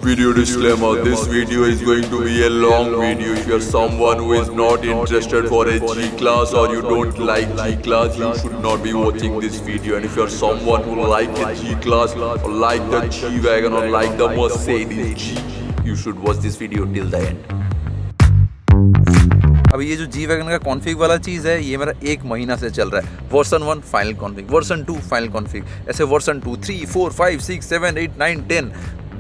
Video disclaimer, this video is going to be a long video. If you're someone who is not interested for a G-Class or you don't like G-Class, you should not be watching this video. And if you're someone who like a G-Class or like the G-Wagon or like the Mercedes G, you should watch this video till the end. अब ये जो G wagon का config वाला चीज़ है ये मेरा 1 महीना से चल रहा है। Version 1 final config, version 2 final config, ऐसे वर्सन 2, 3, 4, 5, 6, 7, 8, 9, 10,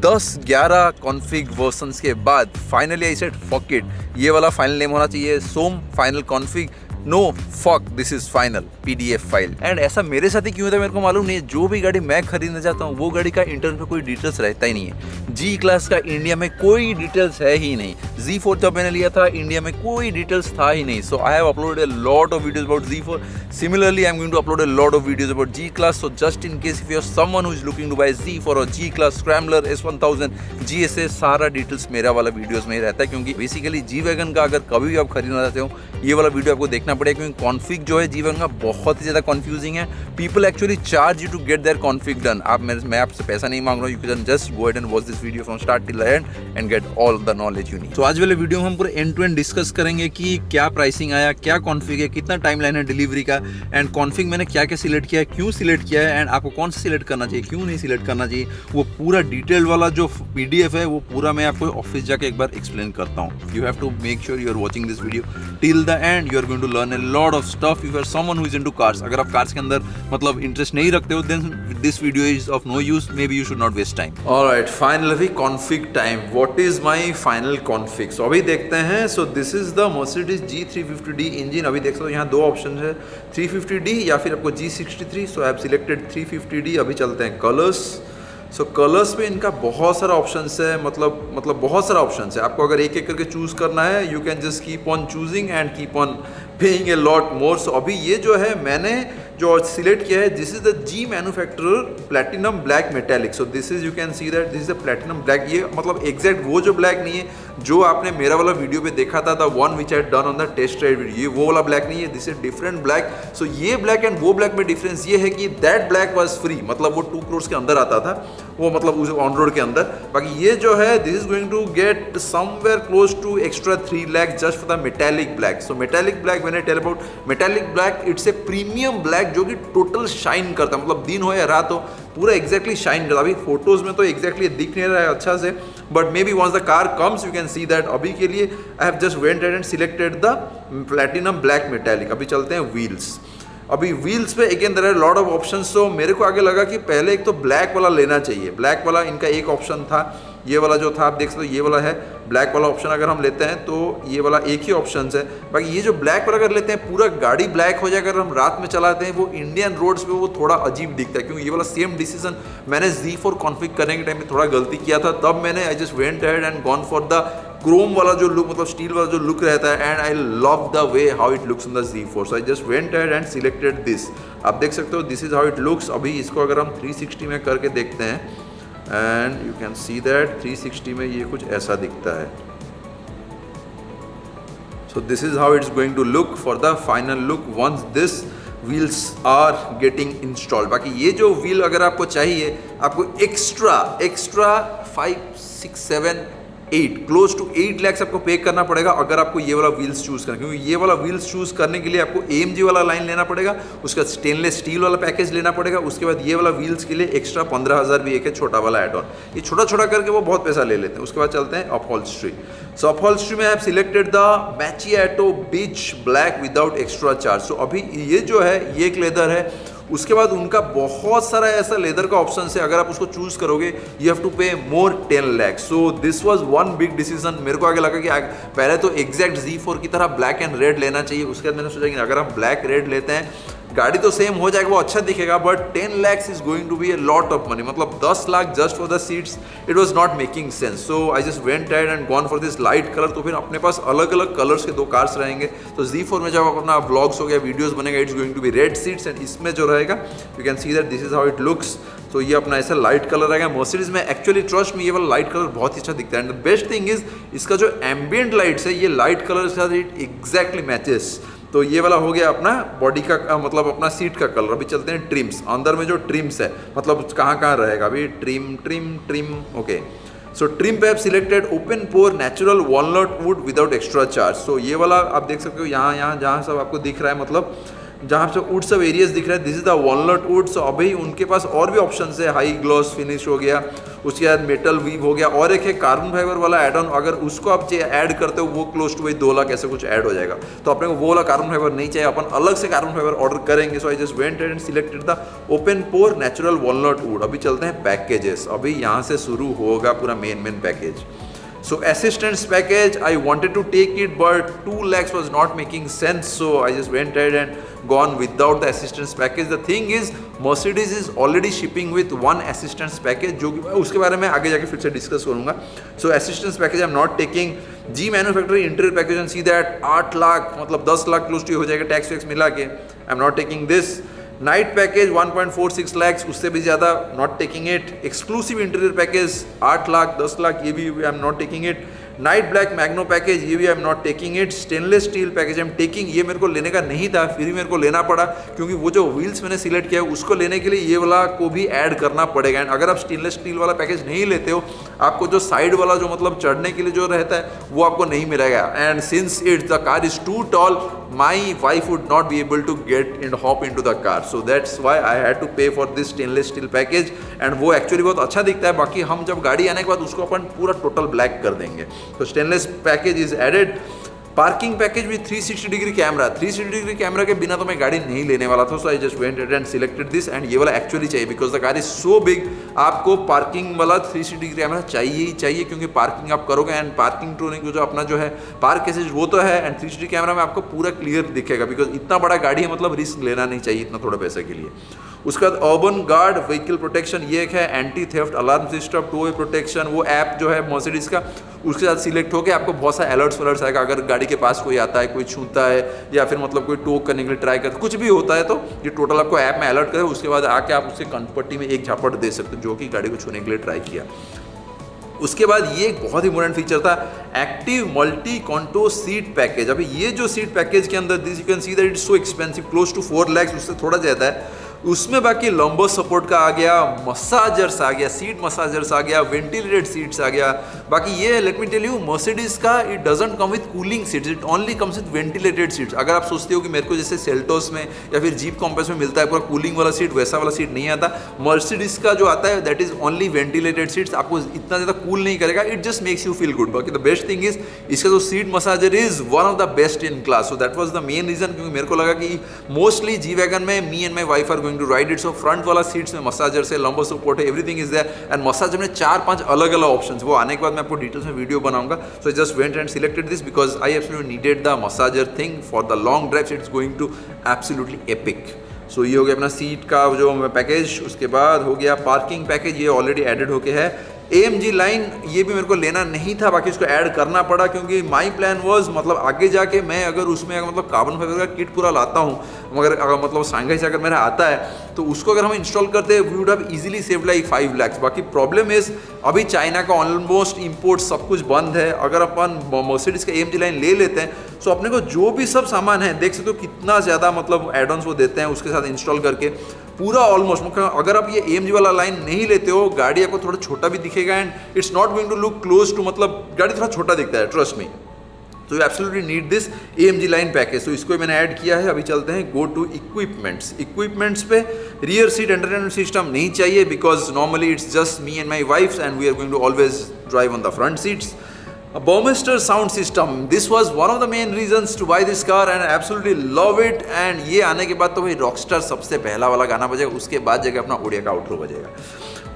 10-11 कॉन्फ़िग वर्सन्स के बाद finally I said fuck it, ये वाला फाइनल नेम होना चाहिए some final config, no fuck this is final PDF file. And ऐसा मेरे साथ ही क्यों होता है मेरे को मालूम नहीं है। जो भी गाड़ी मैं खरीदना चाहता हूँ वो गाड़ी का इंटरनेट पे कोई डिटेल्स रहता ही नहीं है। जी क्लास का इंडिया में कोई डिटेल्स है ही नहीं। Z4 जब मैंने लिया था इंडिया में कोई डिटेल्स था ही नहीं। So I have uploaded a lot of videos about Z4। Similarly I am going to upload a lot of videos about G class. So just in case if you are someone who is looking to buy Z4 और G class, scrambler, S1000, GSA, सारा details मेरा वाला videos में ही रहता है। क्योंकि basically G wagon का अगर कभी भी आप खरीदना चाहते हो ये वाला वीडियो आपको देखना पड़ेगा, क्योंकि कॉन्फ़िग जो है जी वैगन का बहुत ही ज़्यादा कन्फ्यूजिंग है। People actually charge you to get their config done. आप मैं आपसे पैसा नहीं मांग रहा हूँ, you can just go ahead and watch this video from start till the end and get all the knowledge you need. तो आज वाले वीडियो में हम पूरे एंड टू एंड डिस्कस करेंगे कि क्या प्राइसिंग आया, क्या कॉन्फ़िग है, कितना टाइम लाइन है डिलीवरी का, एंड कॉन्फ़िग मैंने क्या क्या सिलेक्ट किया है, क्यों सिलेक्ट किया है, एंड आपको कौन सा सिलेक्ट करना चाहिए, क्यों नहीं सिलेक्ट करना चाहिए। वो पूरा डिटेल वाला जो PDF है वो पूरा मैं आपको ऑफिस जाके एक बार एक्सप्लेन करता हूँ। You have to make sure you are watching this video till the end. You are going to learn a lot of stuff if you are someone who is into cars. अगर आप cars के अंदर मतलब interest नहीं रखते हो then this video is of no use, maybe you should not waste time. Alright, finally config time. What is my final config? So अभी देखते हैं। So this is the Mercedes G350D engine. अभी देख सकते हो यहाँ दो option है, 350D या फिर आपको G63। So I have selected 350D। अभी चलते हैं कलर्स। सो कलर्स में इनका बहुत सारा ऑप्शंस है, मतलब बहुत सारा ऑप्शंस है। आपको अगर एक एक करके चूज़ करना है you can just keep on choosing and keep on paying a lot more. So अभी ये जो है मैंने जो सिलेक्ट किया है, this is the G manufacturer platinum black metallic. So this is, you can see that this is the platinum black. ये मतलब एग्जैक्ट वो जो ब्लैक नहीं है जो आपने मेरा वाला वीडियो पे देखा था, the one which I done on the test ride video, ये वो वाला ब्लैक नहीं है, this is different black. So ये ब्लैक एंड वो ब्लैक में डिफरेंस ये है कि दैट ब्लैक वाज फ्री, मतलब वो 2 करोड़ के अंदर आता था वो, मतलब उस ऑन रोड के अंदर। बाकी ये जो है this is going to get somewhere close to extra 3 lakh just for the metallic black. So metallic black, when I tell about metallic black, it's a premium black जो कि टोटल शाइन करता है, मतलब दिन हो या रात हो पूरा एग्जैक्टली शाइन करता है। अभी फोटोज में तो एग्जैक्टली दिख नहीं रहा है अच्छा से, but maybe once the car comes you can see that. अभी के लिए I have just went and selected the platinum black metallic. अभी चलते हैं व्हील्स। अभी व्हील्स पे again there are lot of options. So मेरे को आगे लगा कि पहले एक तो ब्लैक वाला लेना चाहिए। ब्लैक वाला इनका एक ऑप्शन था, ये वाला जो था आप देख सकते हो ये वाला है ब्लैक वाला ऑप्शन। अगर हम लेते हैं तो ये वाला एक ही ऑप्शन है। बाकी ये जो ब्लैक वाला अगर लेते हैं पूरा गाड़ी ब्लैक हो जाए, अगर हम रात में चलाते हैं वो इंडियन रोड्स पे वो थोड़ा अजीब दिखता है। क्योंकि ये वाला सेम डिसीजन मैंने Z4 कॉन्फ़िग करने के टाइम में थोड़ा गलती किया था, तब मैंने आई just went ahead and gone for the Chrome वाला जो लुक, मतलब स्टील वाला जो लुक रहता है, and I love the way how it looks in the Z4। So I just went ahead and selected this. आप देख सकते हो this is how it looks. अभी इसको अगर हम 360 में करके देखते हैं and you can see that 360 में ये कुछ ऐसा दिखता है। So this is how it's going to look for the final look once this wheels are getting installed। बाकी ये जो व्हील अगर आपको चाहिए, आपको एक्स्ट्रा 5, 6, 7, 8 क्लोज टू 8 lakhs आपको पे करना पड़ेगा अगर आपको ये वाला व्हील्स चूज़ करना। क्योंकि ये वाला व्हील्स चूज़ करने के लिए आपको AMG वाला लाइन लेना पड़ेगा, उसका स्टेनलेस स्टील वाला पैकेज लेना पड़ेगा। उसके बाद ये वाला व्हील्स के लिए एक्स्ट्रा 15,000 भी एक है छोटा वाला एड ऑन। ये छोटा करके वो बहुत पैसा ले लेते हैं। उसके बाद चलते हैं अपहोल्स्ट्री। सो अपहोल्स्ट्री में I have selected the macchiato beige black without extra charge. So अभी ये जो है ये एक लेदर है। उसके बाद उनका बहुत सारा ऐसा लेदर का ऑप्शन है, अगर आप उसको चूज करोगे यू हैव टू पे मोर 10 lakh. So this was one big decision. मेरे को आगे लगा कि पहले तो एग्जैक्ट Z4 की तरह ब्लैक एंड रेड लेना चाहिए। उसके बाद मैंने सोचा कि अगर हम ब्लैक रेड लेते हैं गाड़ी तो सेम हो जाएगा, वो अच्छा दिखेगा, but 10 lakhs is going to be a lot of money, मतलब 10 lakh just for the seats, it was not making sense. So I just went ahead and gone for this light colour. तो फिर अपने पास अलग अलग कलर्स के 2 cars रहेंगे। तो Z4 में जब अपना ब्लॉग्स हो गया, वीडियोस बनेगा, it's going to be red seats, and इसमें जो रहेगा you can see that this is how it looks. तो ये अपना ऐसा लाइट कलर रहेगा। मर्सिडीज में एक्चुअली ट्रस्ट में ये वाला लाइट कलर बहुत ही अच्छा दिखता है। And the best thing is इसका जो एम्बियंट लाइट्स है ये लाइट कलर के साथ इट एग्जैक्टली मैचेस। तो ये वाला हो गया अपना बॉडी का मतलब अपना सीट का कलर। अभी चलते हैं ट्रिम्स। अंदर में जो ट्रिम्स है मतलब कहाँ रहेगा अभी ट्रिम ओके। सो ट्रिम पैप selected open pore natural walnut wood without extra charge. So ये वाला आप देख सकते हो यहाँ जहाँ सब आपको दिख रहा है, मतलब जहाँ से वुड सब एरियाज दिख रहा है, this is the walnut wood. So अभी उनके पास और भी ऑप्शन है, हाई ग्लॉस फिनिश हो गया, उसके बाद मेटल वीव हो गया, और एक है कार्बन फाइबर वाला एड ऑन। अगर उसको आप ऐड करते हो वो क्लोज टू 2 लाख ऐसे कुछ ऐड हो जाएगा। तो अपने को वो वाला कार्बन फाइबर नहीं चाहिए, अपन अलग से कार्बन फाइबर ऑर्डर करेंगे। So I just went and selected the open pore natural walnut wood. अभी चलते हैं पैकेजेस, अभी यहाँ से शुरू होगा पूरा main package. So assistance package, I wanted to take it but 2 lakhs was not making sense, so I just went ahead and gone without the assistance package. The thing is Mercedes is already shipping with one assistance package, जो कि उसके बारे में आगे जाके फिर से discuss करूँगा। So assistance package I'm not taking। G manufacturer interior package and see that 8 lakh मतलब 10 लाख क्लोज टू हो जाएगा टैक्स वैक्स मिला के। I'm not taking this। Night package 1.46 lakhs, उससे भी ज़्यादा not taking it. Exclusive interior package 8 lakh 10 lakh, ये भी I am not taking it. Night black मैग्नो package, ये भी I am not taking it. Stainless steel package I am taking, ये मेरे को लेने का नहीं था, फिर भी मेरे को लेना पड़ा क्योंकि वो जो व्हील्स मैंने सिलेक्ट किया है उसको लेने के लिए ये वाला को भी ऐड करना पड़ेगा। एंड अगर आप स्टेनलेस स्टील वाला पैकेज नहीं लेते हो, आपको जो साइड वाला जो मतलब चढ़ने के लिए जो रहता है वो आपको नहीं मिलेगा। And since it's the car is too tall, my wife would not be able to get and hop into the car, so that's why I had to pay for this stainless steel package। and वो actually बहुत अच्छा दिखता है। बाकी हम जब गाड़ी आने के बाद उसको अपन पूरा टोटल ब्लैक कर देंगे। तो stainless package is added. Parking package with 360 degree camera, 360 degree camera के बिना तो मैं गाड़ी नहीं लेने वाला था। So I just went and selected this. And ये वाला एक्चुअली चाहिए because the car is so big, आपको पार्किंग वाला 360 डिग्री कैमरा चाहिए ही चाहिए, क्योंकि पार्किंग आप करोगे एंड पार्किंग ट्रोनिंग जो अपना जो है पार्क एसेज वो तो है, एंड 360 कैमरा में आपको पूरा क्लियर दिखेगा बिकॉज इतना बड़ा गाड़ी है, मतलब रिस्क लेना नहीं चाहिए इतना थोड़ा पैसे के लिए। उसके बाद अर्बन गार्ड व्हीकल प्रोटेक्शन, ये एक है anti theft alarm system, two way protection, वो ऐप जो है मर्सिडीज का, उसके साथ सिलेक्ट होकर आपको बहुत सारे अलर्ट्स वलर्ट्स आएगा। अगर गाड़ी के पास कोई आता है, कोई छूता है या फिर मतलब कोई टोक करने के लिए ट्राई करता है, कुछ भी होता है, तो ये टोटल आपको ऐप में अलर्ट करे। उसके बाद आके आप उससे कनपट्टी में एक झापट दे सकते हो जो कि गाड़ी को छूने के लिए ट्राई किया। उसके बाद ये एक बहुत ही इंपॉर्टेंट फीचर था, active multi contour seat package. अभी ये जो सीट पैकेज के अंदर this you can see that it's so expensive, close to 4 lakhs, उससे थोड़ा ज़्यादा है। उसमें बाकी लंबो सपोर्ट का आ गया, मसाजर्स आ गया, सीट मसाजर्स आ गया, वेंटिलेटेड सीट्स आ गया। बाकी ये let me tell you, Mercedes का it doesn't come with cooling seats, it only comes with ventilated seats. अगर आप सोचते हो कि मेरे को जैसे सेल्टोस में या फिर जीप कॉम्पैस में मिलता है पूरा कूलिंग वाला सीट, वैसा वाला सीट नहीं आता। मर्सिडीज का जो आता है that is only ventilated seats, आपको इतना ज़्यादा कूल नहीं करेगा, it just makes you feel good. बाकी द बेस्ट थिंग इज इसका जो seat massager is one of the best in class. So that was the main reason, क्योंकि मेरे को लगा कि मोस्टली जी वैगन में me and my wife are going to ride it. So front वाला seats में मसाजर से lumbar support है, everything is there. And massager में 4-5 अलग अलग ऑप्शंस, वो आने के बाद मैं आपको डिटेल्स में वीडियो बनाऊंगा। So just went and selected this because I absolutely needed the massager thing for the long drives, it's going to absolutely epic. So ये हो गया अपना सीट का जो पैकेज। उसके बाद हो गया पार्किंग पैकेज, ये ऑलरेडी एडेड होके है। AMG लाइन, ये भी मेरे को लेना नहीं था, बाकी इसको ऐड करना पड़ा क्योंकि माई प्लान वाज मतलब आगे जाके मैं अगर उसमें मतलब कार्बन फाइबर का किट पूरा लाता हूँ, मगर अगर मतलब सांघाई से अगर मेरा आता है तो उसको अगर हम इंस्टॉल करते हैं we would have easily save like 5 lakhs। बाकी प्रॉब्लम इज अभी चाइना का ऑलमोस्ट इंपोर्ट सब कुछ बंद है। अगर अपन मर्सिडीज का AMG लाइन ले लेते हैं तो अपने को जो भी सब सामान है, देख सकते हो कितना ज़्यादा मतलब एड ऑन्स वो देते हैं उसके साथ इंस्टॉल करके पूरा ऑलमोस्ट। मतलब अगर आप ये AMG वाला लाइन नहीं लेते हो, गाड़ी आपको थोड़ा छोटा भी दिखेगा and it's not going to look close to, मतलब गाड़ी थोड़ा छोटा दिखता है, ट्रस्ट मी। तो you absolutely need this AMG line package. तो इसको मैंने ऐड किया है। अभी चलते हैं गो टू इक्विपमेंट्स। इक्विपमेंट्स पे रियर सीट एंटरटेनमेंट सिस्टम नहीं चाहिए because normally it's just me and my wife and we are going to always drive on the front seats. A Burmester sound system. This was one of the main reasons to buy this car and I absolutely love it. And ये आने के बाद तो भाई Rockstar सबसे पहला वाला गाना बजेगा, उसके बाद जाके अपना ओडिया का आउटरो बजेगा।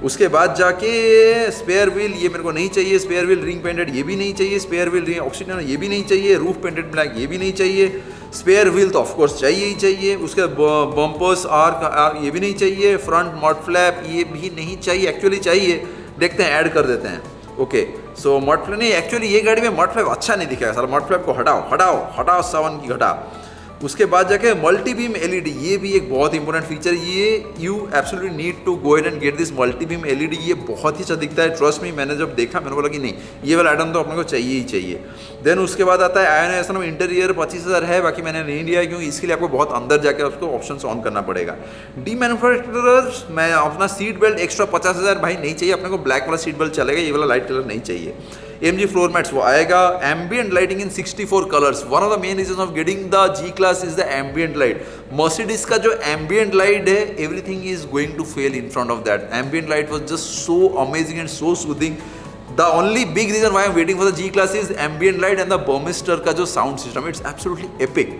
उसके बाद जाके स्पेयर व्हील, ये मेरे को नहीं चाहिए। स्पेयर व्हील रिंग पेंटेड, ये भी नहीं चाहिए। स्पेयर व्हील रिंग ऑक्सीजन, ये भी नहीं चाहिए। रूफ पेंटेड ब्लैक, ये भी नहीं चाहिए। स्पेयर व्हील तो ऑफकोर्स चाहिए ही चाहिए। उसके बम्पर्स आर्क, ये भी नहीं चाहिए। फ्रंट मड फ्लैप, ये भी नहीं चाहिए। एक्चुअली चाहिए, देखते हैं ऐड कर देते हैं। ओके सो मड फ्लैप नहीं, एक्चुअली ये गाड़ी में मड फ्लैप अच्छा नहीं दिखेगा, सारा मड फ्लैप को हटाओ हटाओ हटाओ, 7 की घटा। उसके बाद जाके मल्टी बीम एलईडी, ये भी एक बहुत इंपॉर्टेंट फीचर, ये you absolutely need to go and get this multi beam LED. ये बहुत ही अच्छा दिखता है, ट्रस्ट मी, मैंने जब देखा मैंने बोला कि नहीं ये वाला आइटम तो अपने को चाहिए ही चाहिए। देन उसके बाद आता है आयोनाइजेशन ऑफ इंटीरियर, 25,000 है, बाकी मैंने नहीं लिया क्योंकि इसके लिए आपको बहुत अंदर जाकर उसको ऑप्शन ऑन करना पड़ेगा। डी मैन्युफैक्चरर, मैं अपना सीट बेल्ट एक्स्ट्रा 50,000 भाई नहीं चाहिए अपने को, ब्लैक वाला सीट बेल्ट चलेगा, ये वाला लाइट कलर नहीं चाहिए। AMG फ्लोर मैट्स वो आएगा, ambient lighting in 64 colours, one of the main reason of getting the G class is the ambient light. Mercedes का जो एम्बियंट लाइट है, everything is going to fail in front of that. Ambient light was just so amazing and so soothing. The only big reason why I'm waiting for the G class is ambient light and the Burmester का जो sound system, it's absolutely epic।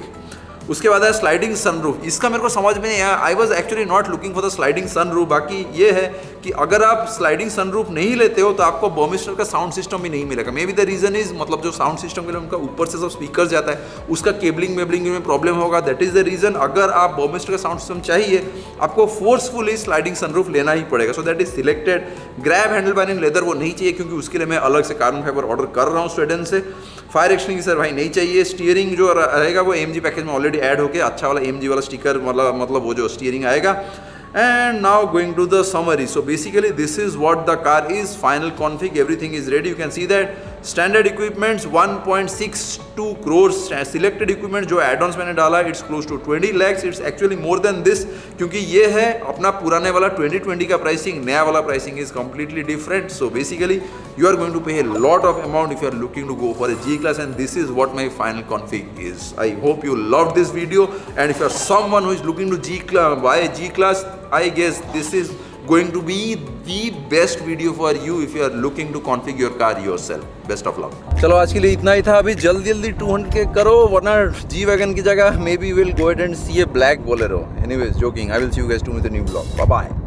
उसके बाद है sliding sunroof, इसका मेरे को समझ में नहीं आया, I was actually not looking for the sliding sunroof. बाकी ये है कि अगर आप स्लाइडिंग सनरूफ नहीं लेते हो तो आपको बर्मिस्टर का साउंड सिस्टम भी नहीं मिलेगा। Maybe the reason is, मतलब जो साउंड सिस्टम के लिए उनका ऊपर से सब स्पीकर जाता है उसका केबलिंग वेबलिंग में प्रॉब्लम होगा, दैट इज द रीजन। अगर आप बर्मिस्टर का साउंड सिस्टम चाहिए आपको फोर्सफुली स्लाइडिंग सनरूफ लेना ही पड़ेगा, so that is selected. Grab handle bar in leather वो नहीं चाहिए क्योंकि उसके लिए मैं अलग से कार्बन फाइबर ऑर्डर कर रहा हूँ स्वीडन से। फायर एक्सटिंग्विशर भाई नहीं चाहिए। स्टीयरिंग जो रहेगा वो AMG पैकेज में ऑलरेडी ऐड होके अच्छा वाला AMG वाला स्टिकर वाला, मतलब वो जो स्टीयरिंग आएगा। And now going to the summary. So basically this is what the car is, final config, everything is ready. You can see that standard equipments 1.62 crores, selected equipment जो add-ons मैंने डाला it's close to 20 lakhs, it's actually more than this क्योंकि ये है अपना पुराने वाला 2020 का pricing, नया वाला pricing is completely different. So basically you are going to pay a lot of amount if you are looking to go for a G class, and this is what my final config is. I hope you loved this video, and if you are someone who is looking to buy a G class, I guess this is going to be the best video for you if you are looking to configure your car yourself. Best of luck. चलो आज के लिए इतना ही था, अभी जल्दी जल्दी 200 के करो वरना G wagon की जगह maybe we'll go ahead and see a black Bolero. Anyways, joking. I will see you guys soon with a new vlog. Bye bye.